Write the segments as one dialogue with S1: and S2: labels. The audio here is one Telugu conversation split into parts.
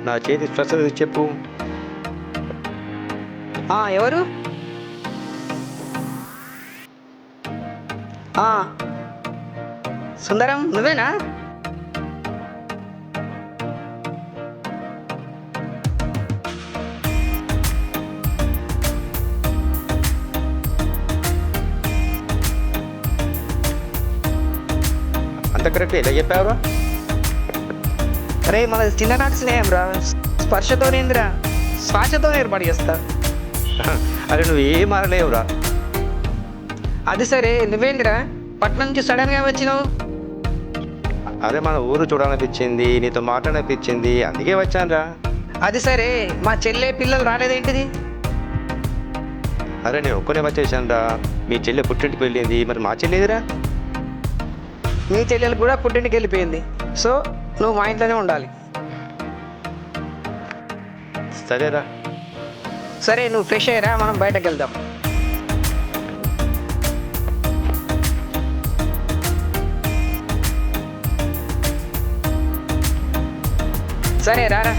S1: నా చేతి స్పష్టత చెప్పు.
S2: ఎవరు? సుందరం నువ్వేనా?
S1: అంత కరెక్ట్ ఎలా చెప్పావురా?
S2: అరే మన చిన్ననాటి స్నేహం రా, స్పర్శతోనేంద్రా శ్వాసతో ఏర్పాటు చేస్తా.
S1: అరే నువ్వు ఏం మారలేవురా.
S2: అది సరే, నువ్వేంద్రా పట్నం నుంచి సడన్గా వచ్చినావు?
S1: అరే మన ఊరు చూడాలనిపించింది, నీతో మాట్లాడనిపించింది, అందుకే వచ్చానురా.
S2: అది సరే, మా చెల్లె పిల్లలు రాలేదేంటిది?
S1: అరే నేను ఒక్కనే వచ్చేసానురా. మీ చెల్లె పుట్టింటికి వెళ్ళింది, మరి మా చెల్లిదిరా?
S2: మీ చెల్లెలు కూడా పుట్టింటికి వెళ్ళిపోయింది. సో నువ్వు మా ఇంట్లోనే ఉండాలి.
S1: సరేరా.
S2: సరే నువ్వు ఫ్రెష్ అయ్యారా, మనం బయటకు వెళ్దాం. సరే రారా.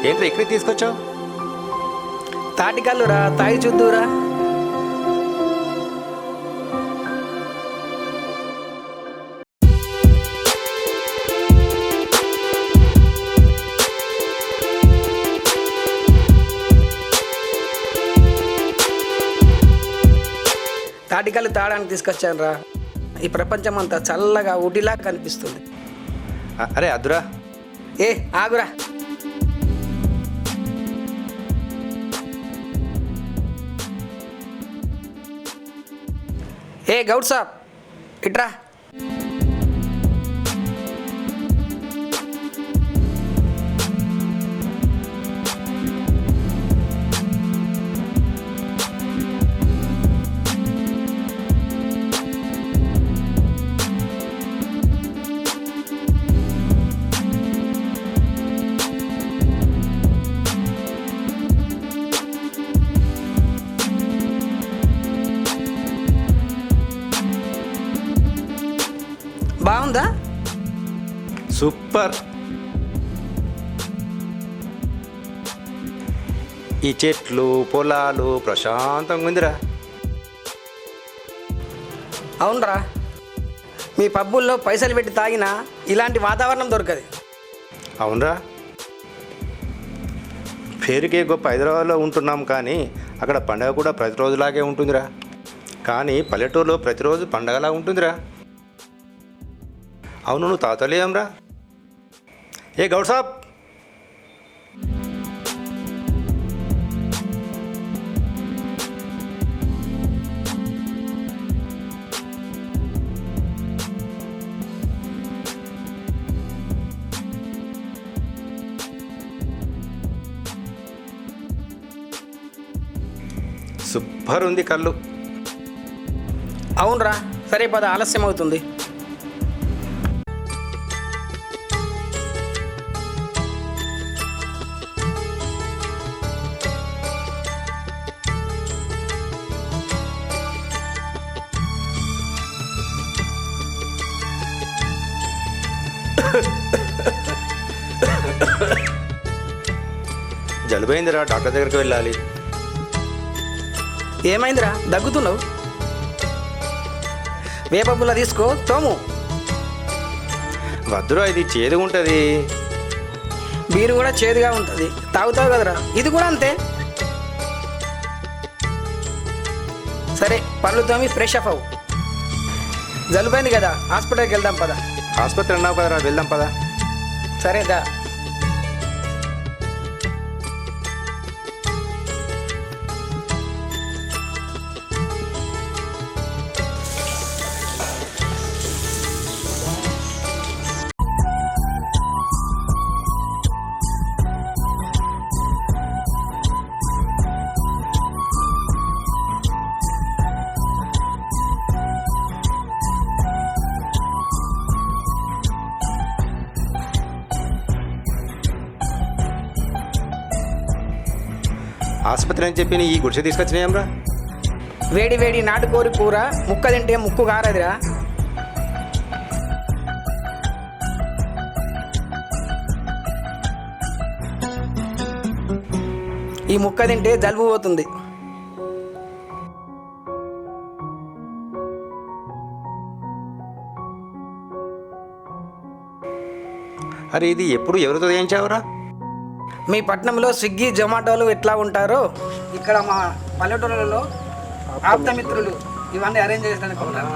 S1: ఏంట్రా ఇక్కడికి తీసుకొచ్చావు?
S2: తాటికల్లురా, తాగి చూద్దురా. తాటికల్లు తాగడానికి తీసుకొచ్చాను రా. ఈ ప్రపంచం అంతా చల్లగా ఊటిలా కనిపిస్తుంది.
S1: అరే అద్దురా.
S2: ఆగురా. గౌడ్ సాబ్ ఇట్రా. బాగుందా?
S1: సూపర్. ఈ చెట్లు పొలాలు ప్రశాంతంగా ఉందిరా.
S2: అవునరా, మీ పబ్బుల్లో పైసలు పెట్టి తాగినా ఇలాంటి వాతావరణం దొరకదు.
S1: అవునరా. పేరుకే గొప్ప హైదరాబాద్లో ఉంటున్నాం, కానీ అక్కడ పండగ కూడా ప్రతిరోజులాగే ఉంటుందిరా. కానీ పల్లెటూరులో ప్రతిరోజు పండగలా ఉంటుందిరా. అవును, నువ్వు తాతలేంరా? గౌడ్ సాబ్, సూపర్ ఉంది కళ్ళు.
S2: అవునరా, సరే పద, ఆలస్యం అవుతుంది.
S1: జలుబైందిరా, డాక్టర్ దగ్గరికి వెళ్ళాలి.
S2: ఏమైందిరా దగ్గుతున్నావు? వేపపుల్ల తీసుకో, తోము.
S1: వద్దురా, ఇది చేదుగా ఉంటుంది.
S2: బీరు కూడా చేదుగా ఉంటుంది, తాగుతావు కదరా, ఇది కూడా అంతే. సరే, పళ్ళు తోమి ఫ్రెష్ అప్ అవ్వు. జలుబైంది కదా, హాస్పిటల్కి వెళ్దాం పద.
S1: ఆసుపత్రి అన్నావు కదరా, వెళ్దాం పదా.
S2: సరేదా.
S1: ఆసుపత్రి అని చెప్పి ఈ గుడిసె తీసుకొచ్చినాయంరా.
S2: వేడి వేడి నాటుకోరి కూర ముక్క తింటే ముక్కు కారదిరా. ఈ ముక్క తింటే జలుబు పోతుంది.
S1: అరే, ఇది ఎప్పుడు ఎవరితో చేయించావురా?
S2: మీ పట్టణంలో స్విగ్గీ జొమాటోలు ఎట్లా ఉంటారో ఇక్కడ మా పల్లెటూళ్ళలో ఆప్తమిత్రులు ఇవన్నీ అరేంజ్ చేసడానికి ఉంటారు.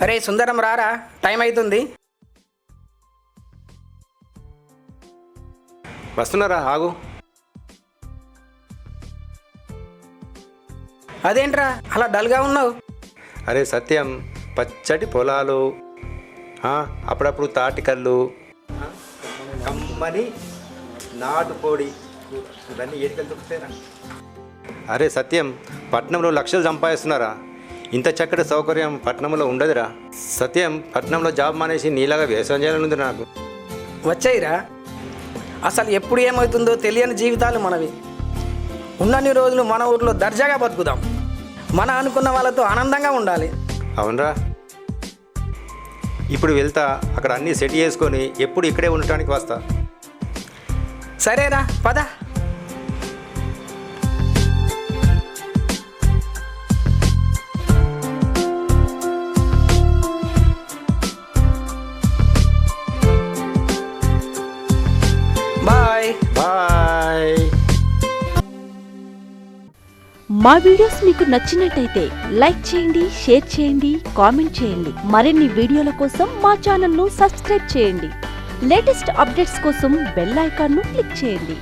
S2: అరే సుందరం, రారా, టైం అవుతుంది.
S1: వస్తున్నారా, ఆగు.
S2: అదేంట్రా అలా డల్గా ఉన్నావు?
S1: అరే సత్యం, పచ్చటి పొలాలు, అప్పుడప్పుడు తాటికల్లు, కమ్మని నాటుకోడి, ఇవన్నీ ఏడికలు దొరుకుతాయిరా. అరే సత్యం, పట్నంలో లక్షలు సంపాదిస్తున్నారా? ఇంత చక్కటి సౌకర్యం పట్నంలో ఉండదురా. సత్యం, పట్నంలో జాబ్ మానేసి నీలాగా వ్యవసాయం చేయాలని ఉంది నాకు.
S2: వచ్చాయిరా, అసలు ఎప్పుడు ఏమవుతుందో తెలియని జీవితాలు మనవి. ఉన్నన్ని రోజులు మన ఊర్లో దర్జాగా బతుకుదాం. మన అనుకున్న వాళ్ళతో ఆనందంగా ఉండాలి.
S1: అవునరా, ఇప్పుడు వెళ్తా, అక్కడ అన్నీ సెట్ చేసుకొని ఎప్పుడు ఇక్కడే ఉండటానికి వస్తా.
S2: సరేరా, పద. Bye
S1: bye.
S3: మా వీడియోస్ మీకు నచ్చినట్టయితే లైక్ చేయండి, షేర్ చేయండి, కామెంట్ చేయండి. మరిన్ని వీడియోల కోసం మా ఛానల్ను సబ్స్క్రైబ్ చేయండి. లేటెస్ట్ అప్డేట్స్ కోసం బెల్ ఐకాన్ను క్లిక్ చేయండి.